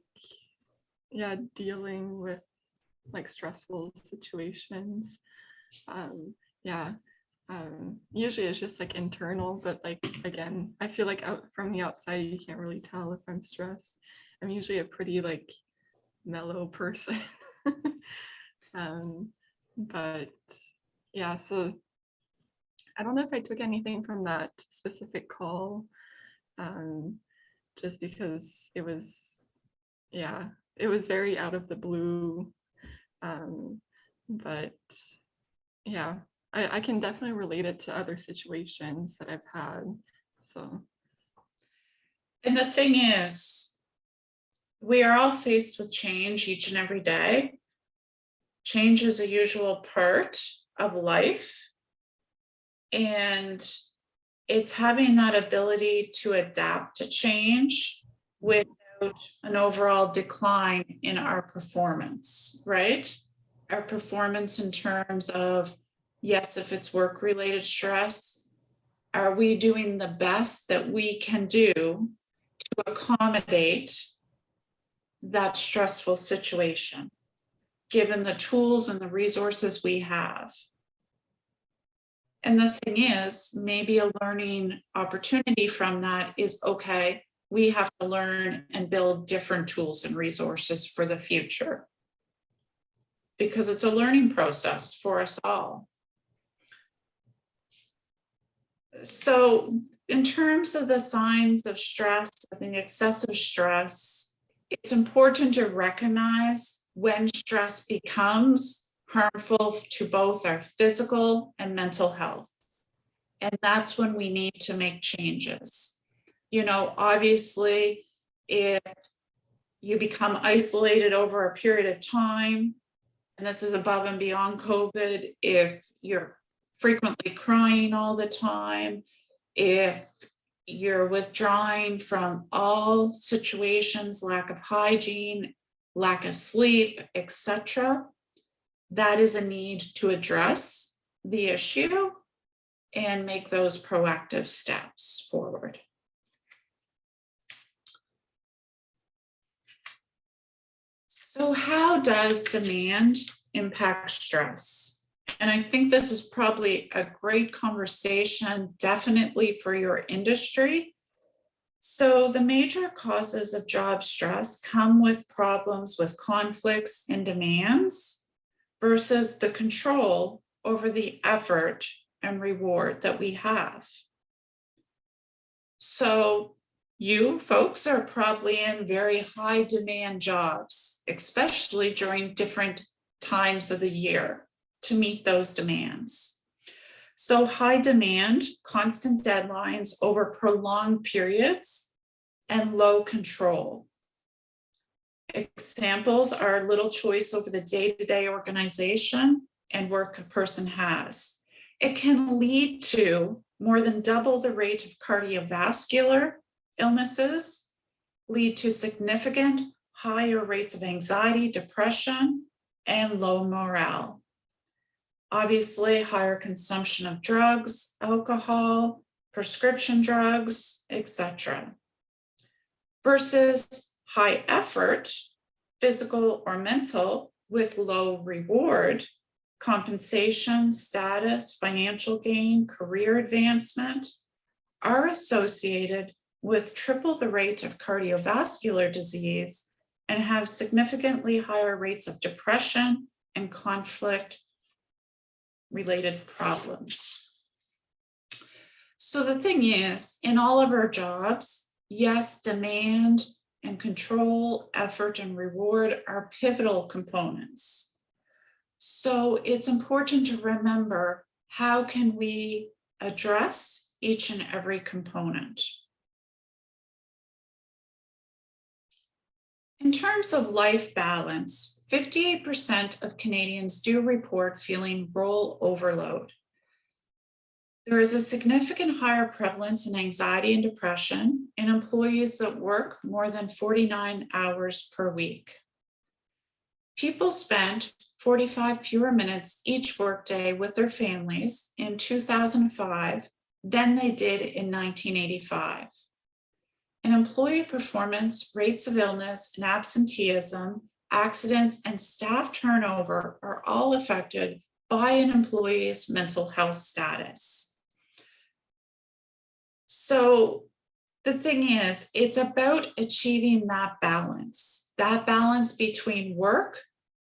yeah, dealing with like stressful situations. Yeah. Usually it's just like internal, but like again, I feel like out from the outside you can't really tell if I'm stressed. I'm usually a pretty like mellow person. But yeah, so I don't know if I took anything from that specific call, just because it was, yeah, it was very out of the blue. But yeah, I can definitely relate it to other situations that I've had. So And the thing is, we are all faced with change each and every day. Change is a usual part of life. And it's having that ability to adapt to change without an overall decline in our performance, right? Our performance in terms of, yes, if it's work-related stress, are we doing the best that we can do to accommodate that stressful situation, given the tools and the resources we have? And the thing is, maybe a learning opportunity from that is, okay, we have to learn and build different tools and resources for the future, because it's a learning process for us all. So in terms of the signs of stress, I think excessive stress, it's important to recognize when stress becomes harmful to both our physical and mental health. And that's when we need to make changes. You know, obviously, if you become isolated over a period of time, and this is above and beyond COVID, if you're frequently crying all the time, if you're withdrawing from all situations, lack of hygiene, lack of sleep, etc., that is a need to address the issue and make those proactive steps forward. So how does demand impact stress? And I think this is probably a great conversation, definitely for your industry. So the major causes of job stress come with problems with conflicts and demands versus the control over the effort and reward that we have. So you folks are probably in very high demand jobs, especially during different times of the year to meet those demands. So high demand, constant deadlines over prolonged periods, and low control. Examples are little choice over the day-to-day organization and work a person has. It can lead to more than double the rate of cardiovascular illnesses, lead to significant higher rates of anxiety, depression, and low morale. Obviously, higher consumption of drugs, alcohol, prescription drugs, etc. Versus high effort, physical or mental, with low reward, compensation, status, financial gain, career advancement are associated with triple the rate of cardiovascular disease and have significantly higher rates of depression and conflict related problems. So the thing is, in all of our jobs, yes, demand and control, effort and reward are pivotal components. So it's important to remember, how can we address each and every component? In terms of life balance, 58% of Canadians do report feeling role overload. There is a significant higher prevalence in anxiety and depression in employees that work more than 49 hours per week. People spent 45 fewer minutes each workday with their families in 2005 than they did in 1985. And employee performance, rates of illness and absenteeism, accidents, and staff turnover are all affected by an employee's mental health status. So the thing is, it's about achieving that balance between work,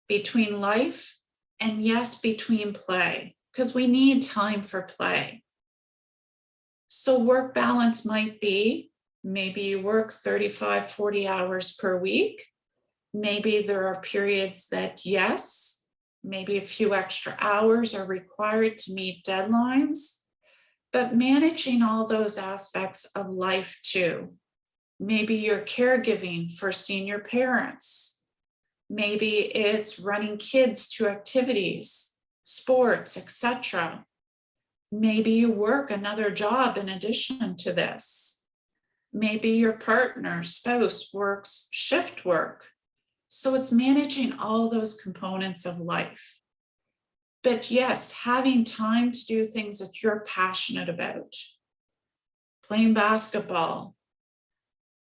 between life, and yes, between play, because we need time for play. So work balance might be, maybe you work 35, 40 hours per week. Maybe there are periods that, yes, maybe a few extra hours are required to meet deadlines, but managing all those aspects of life too. Maybe you're caregiving for senior parents. Maybe it's running kids to activities, sports, etc. Maybe you work another job in addition to this. Maybe your partner, spouse works shift work. So it's managing all those components of life. But yes, having time to do things that you're passionate about. Playing basketball,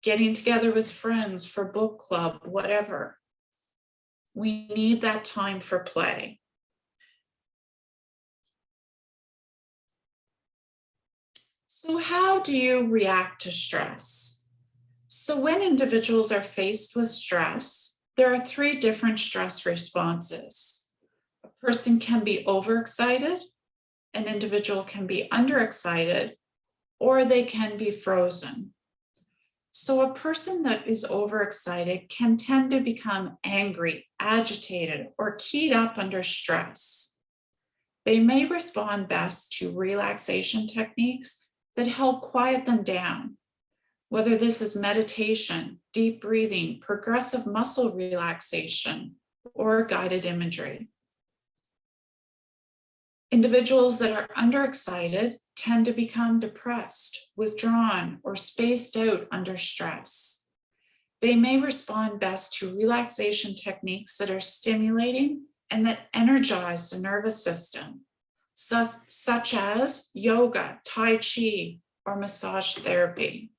getting together with friends for book club, whatever. We need that time for play. So how do you react to stress? So when individuals are faced with stress, there are 3 different stress responses. A person can be overexcited, an individual can be underexcited, or they can be frozen. So a person that is overexcited can tend to become angry, agitated, or keyed up under stress. They may respond best to relaxation techniques that help quiet them down, whether this is meditation, deep breathing, progressive muscle relaxation, or guided imagery. Individuals that are underexcited tend to become depressed, withdrawn, or spaced out under stress. They may respond best to relaxation techniques that are stimulating and that energize the nervous system, such as yoga, tai chi, or massage therapy.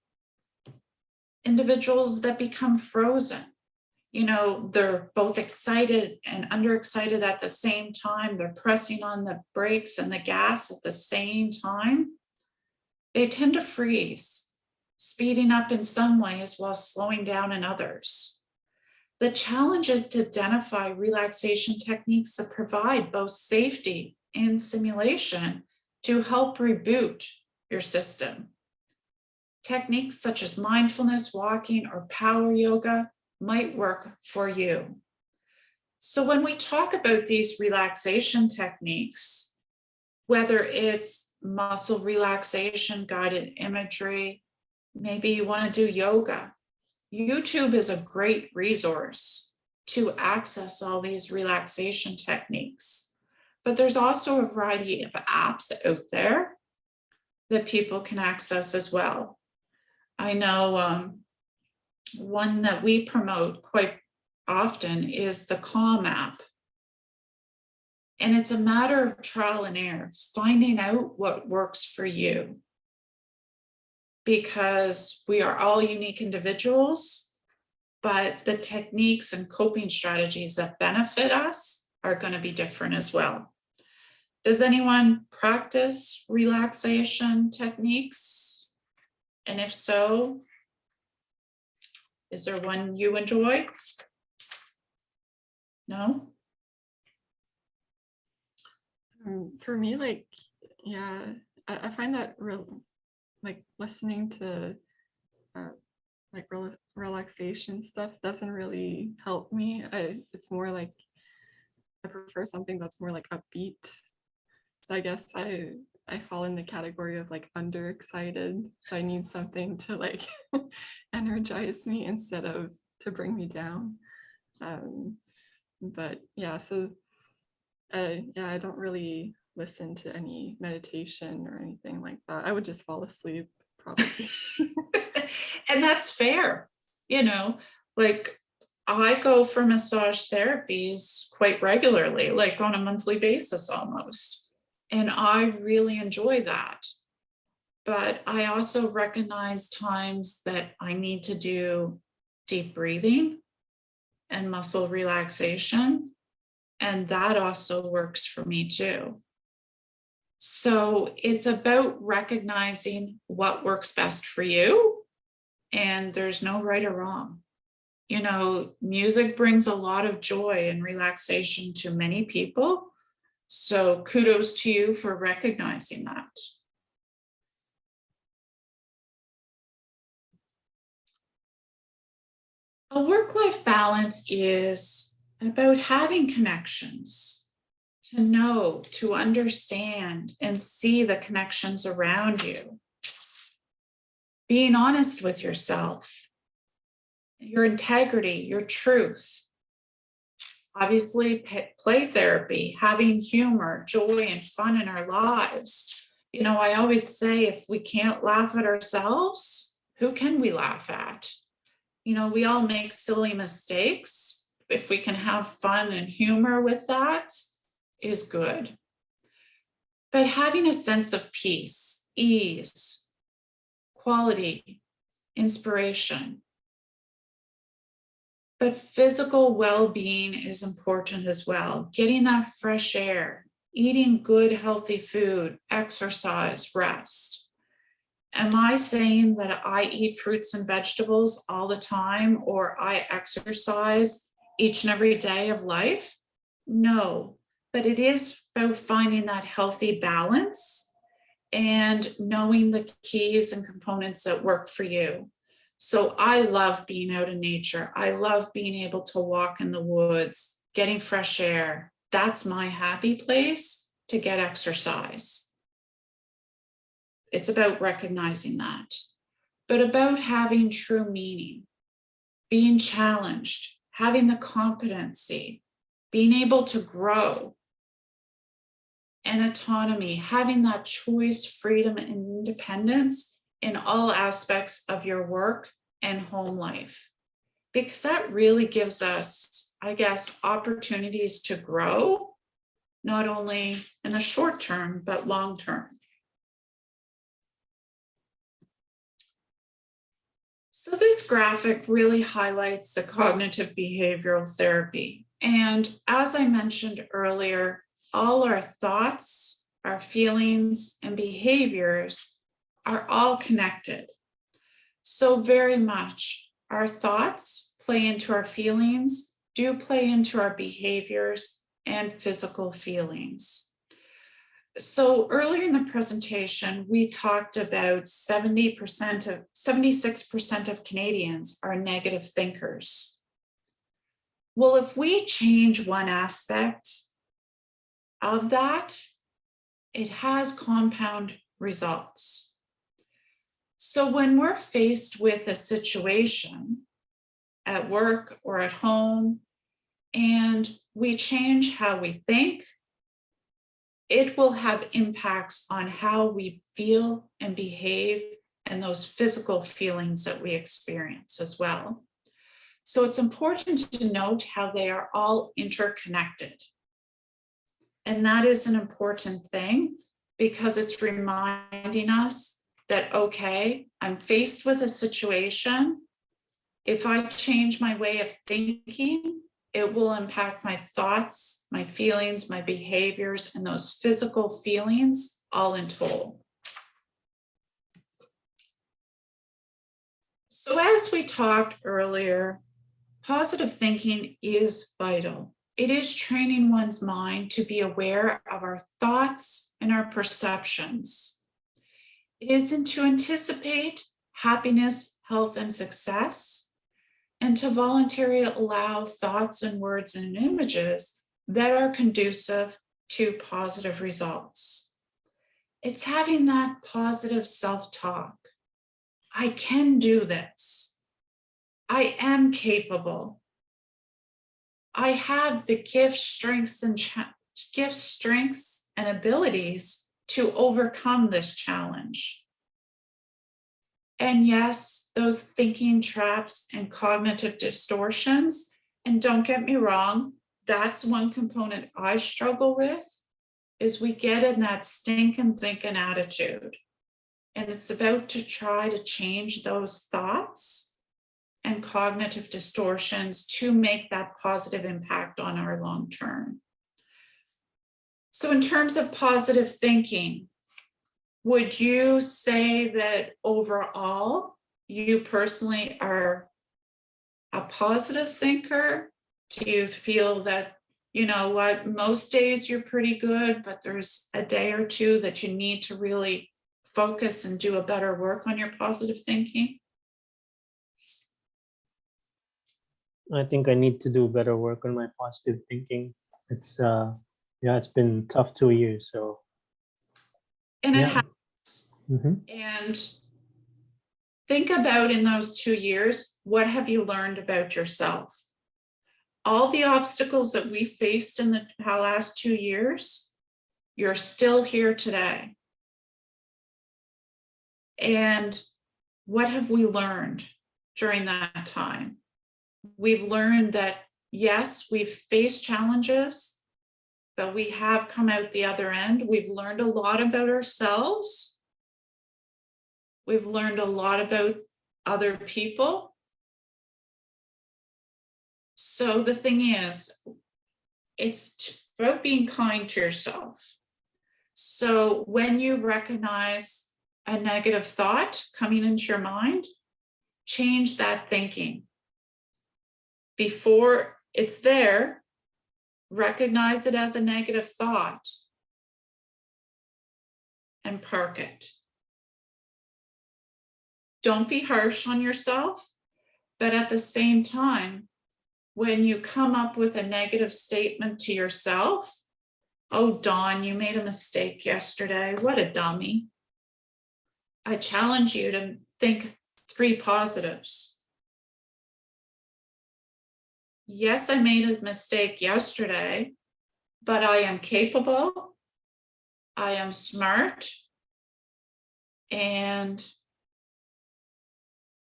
Individuals that become frozen, they're both excited and underexcited at the same time. They're pressing on the brakes and the gas at the same time. They tend to freeze, speeding up in some ways while slowing down in others. The challenge is to identify relaxation techniques that provide both safety and simulation to help reboot your system. Techniques such as mindfulness, walking, or power yoga might work for you. So when we talk about these relaxation techniques, whether it's muscle relaxation, guided imagery, maybe you want to do yoga, YouTube is a great resource to access all these relaxation techniques. But there's also a variety of apps out there that people can access as well. I know one that we promote quite often is the Calm app. And it's a matter of trial and error, finding out what works for you. Because we are all unique individuals, but the techniques and coping strategies that benefit us are going to be different as well. Does anyone practice relaxation techniques? And if so, is there one you enjoy? No? For me, I find that listening to relaxation stuff doesn't really help me. It's more like I prefer something that's more like upbeat. So I guess I fall in the category of underexcited. So I need something to energize me instead of to bring me down. But yeah, so I don't really listen to any meditation or anything like that. I would just fall asleep probably. And that's fair. I go for massage therapies quite regularly, like on a monthly basis almost. And I really enjoy that. But I also recognize times that I need to do deep breathing and muscle relaxation. And that also works for me too. So it's about recognizing what works best for you. And there's no right or wrong. You know, music brings a lot of joy and relaxation to many people. So kudos to you for recognizing that. A work-life balance is about having connections, to know, to understand, and see the connections around you. Being honest with yourself, your integrity, your truth. Obviously, play therapy, having humor, joy, and fun in our lives. You know, I always say if we can't laugh at ourselves, who can we laugh at? You know, we all make silly mistakes. If we can have fun and humor with that is good. But having a sense of peace, ease, quality, inspiration. But physical well-being is important as well. Getting that fresh air, eating good, healthy food, exercise, rest. Am I saying that I eat fruits and vegetables all the time or I exercise each and every day of life? No, but it is about finding that healthy balance and knowing the keys and components that work for you. So I love being out in nature. I love being able to walk in the woods, getting fresh air. That's my happy place to get exercise. It's about recognizing that, but about having true meaning, being challenged, having the competency, being able to grow, and autonomy, having that choice, freedom, and independence in all aspects of your work and home life. Because that really gives us, I guess, opportunities to grow, not only in the short term, but long term. So this graphic really highlights the cognitive behavioral therapy. And as I mentioned earlier, all our thoughts, our feelings, and behaviors are all connected. So very much our thoughts play into our feelings, do play into our behaviors and physical feelings. So earlier in the presentation, we talked about 76% of Canadians are negative thinkers. Well, if we change one aspect of that, it has compound results. So when we're faced with a situation at work or at home, and we change how we think, it will have impacts on how we feel and behave and those physical feelings that we experience as well. So it's important to note how they are all interconnected. And that is an important thing because it's reminding us that, okay, I'm faced with a situation. If I change my way of thinking, it will impact my thoughts, my feelings, my behaviors, and those physical feelings all in total. So as we talked earlier, positive thinking is vital. It is training one's mind to be aware of our thoughts and our perceptions. It isn't to anticipate happiness, health, and success, and to voluntarily allow thoughts and words and images that are conducive to positive results. It's having that positive self-talk. I can do this. I am capable. I have the gifts, strengths, and abilities to overcome this challenge. And yes, those thinking traps and cognitive distortions And don't get me wrong, that's one component I struggle with, is we get in that stinking thinking attitude. And it's about to try to change those thoughts and cognitive distortions to make that positive impact on our long term. So in terms of positive thinking, would you say that overall, you personally are a positive thinker? Do you feel that, you know what, most days you're pretty good, but there's a day or two that you need to really focus and do a better work on your positive thinking? I think I need to do better work on my positive thinking. It's yeah, it's been tough 2 years. So And it yeah. happens. Mhm. And think about, in those 2 years, what have you learned about yourself? All the obstacles that we faced in the last 2 years, you're still here today. And what have we learned during that time? We've learned that, yes, we've faced challenges, but we have come out the other end. We've learned a lot about ourselves. We've learned a lot about other people. So the thing is, it's about being kind to yourself. So when you recognize a negative thought coming into your mind, change that thinking. Before it's there, recognize it as a negative thought and park it. Don't be harsh on yourself, but at the same time, when you come up with a negative statement to yourself, oh, Dawn, you made a mistake yesterday. What a dummy. I challenge you to think 3 positives. Yes, I made a mistake yesterday, but I am capable, I am smart, and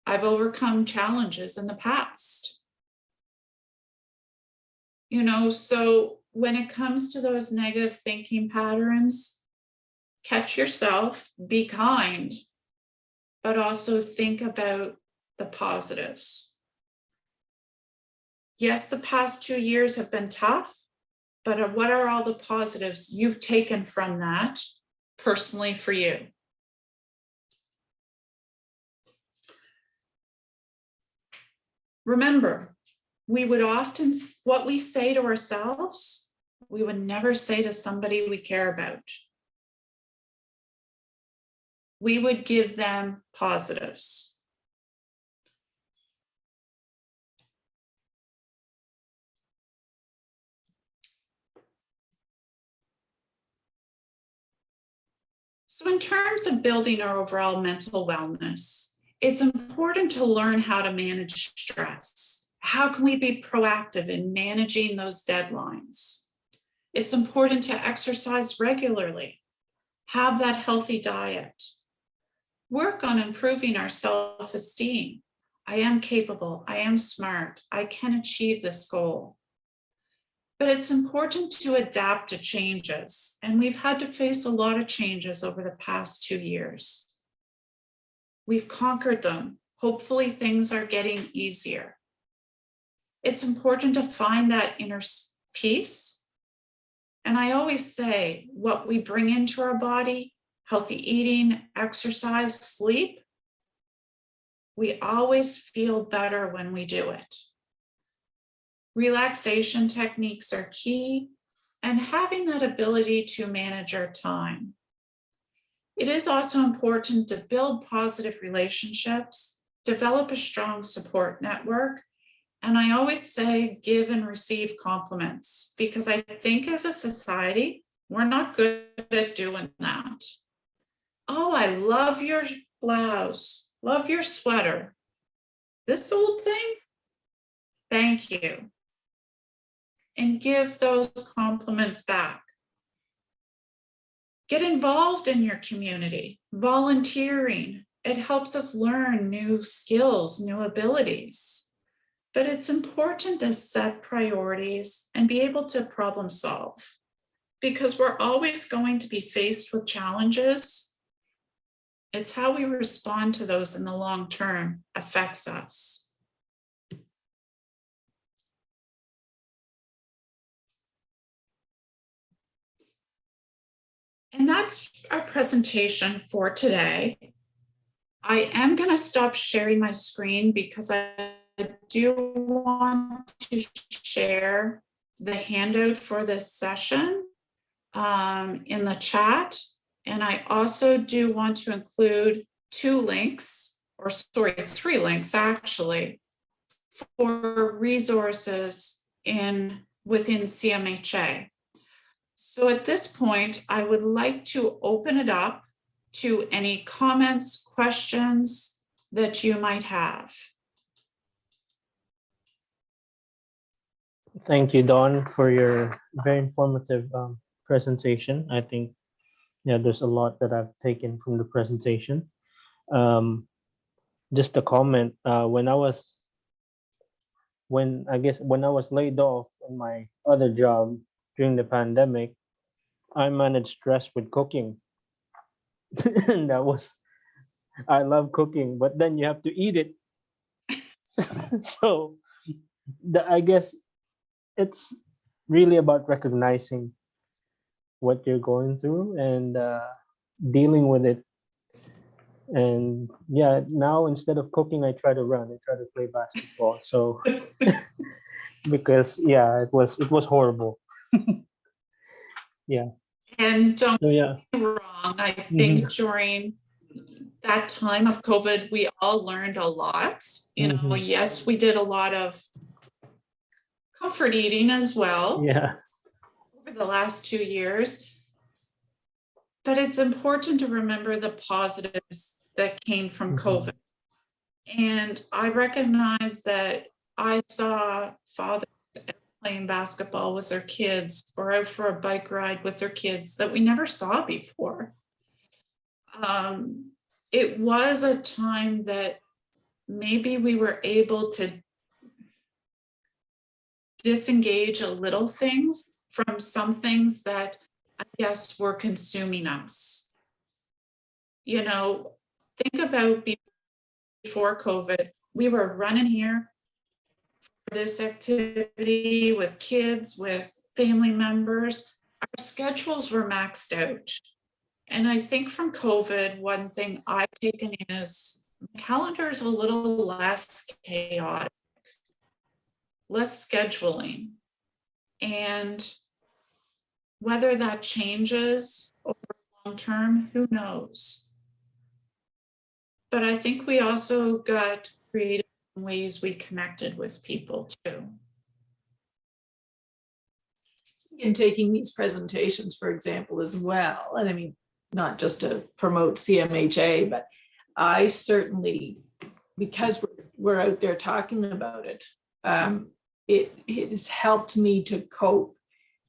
I've overcome challenges in the past. You know, so when it comes to those negative thinking patterns, catch yourself, be kind, but also think about the positives. Yes, the past 2 years have been tough, but what are all the positives you've taken from that personally for you? Remember, we would often, what we say to ourselves, we would never say to somebody we care about. We would give them positives. So in terms of building our overall mental wellness, it's important to learn how to manage stress. How can we be proactive in managing those deadlines? It's important to exercise regularly, have that healthy diet, work on improving our self-esteem. I am capable, I am smart, I can achieve this goal. But it's important to adapt to changes, and we've had to face a lot of changes over the past 2 years. We've conquered them. Hopefully things are getting easier. It's important to find that inner peace. And I always say, what we bring into our body, healthy eating, exercise, sleep, we always feel better when we do it. Relaxation techniques are key, and having that ability to manage our time. It is also important to build positive relationships, develop a strong support network, and I always say give and receive compliments, because I think as a society, we're not good at doing that. Oh, I love your blouse, love your sweater. This old thing, thank you. And give those compliments back. Get involved in your community, volunteering. It helps us learn new skills, new abilities. but it's important to set priorities and be able to problem solve, because we're always going to be faced with challenges. It's how we respond to those in the long term affects us. And that's our presentation for today. I am going to stop sharing my screen because I do want to share the handout for this session in the chat. And I also do want to include 2 links, or sorry, 3 links actually, for resources within CMHA. So at this point, I would like to open it up to any comments, questions that you might have. Thank you, Dawn, for your very informative presentation. I think, yeah, there's a lot that I've taken from the presentation. Just a comment, when I was laid off in my other job during the pandemic, I managed stress with cooking. And I love cooking, but then you have to eat it. So I guess it's really about recognizing what you're going through and dealing with it. And yeah, now instead of cooking, I try to run. I try to play basketball. So because yeah, it was horrible. Yeah. And don't So yeah. get me wrong, I think during that time of COVID, we all learned a lot. You know, yes, we did a lot of comfort eating as well. Yeah. Over the last 2 years. But it's important to remember the positives that came from COVID. And I recognize that I saw fathers playing basketball with their kids or out for a bike ride with their kids that we never saw before. It was a time that maybe we were able to disengage a little things from some things that I guess were consuming us. You know, think about before COVID, we were running here for this activity with kids, with family members. Our schedules were maxed out. And I think from COVID, one thing I've taken is my calendar is a little less chaotic, less scheduling. And whether that changes over long term, who knows? But I think we also got creative in ways we connected with people too. In taking these presentations, for example, as well, and I mean, not just to promote CMHA, but I certainly, because we're out there talking about it, it has helped me to cope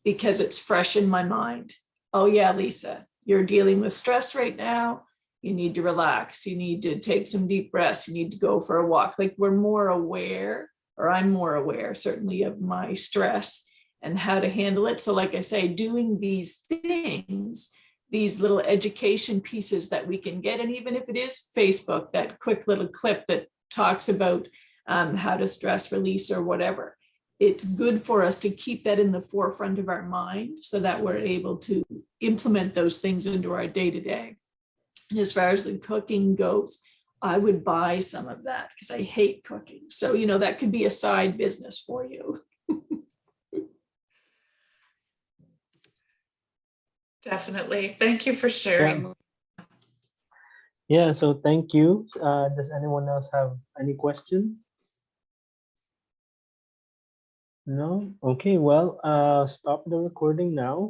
because it's fresh in my mind. Oh yeah, Lisa, you're dealing with stress right now. You need to relax. You need to take some deep breaths. You need to go for a walk. Like we're more aware, or I'm more aware certainly of my stress and how to handle it. So like I say, doing these things, these little education pieces that we can get, and even if it is Facebook, that quick little clip that talks about how to stress release or whatever, it's good for us to keep that in the forefront of our mind so that we're able to implement those things into our day-to-day. And as far as the cooking goes, I would buy some of that because I hate cooking. So, you know, that could be a side business for you. Definitely. Thank you for sharing. Yeah, so thank you. Does anyone else have any questions? No? Okay, well, stop the recording now.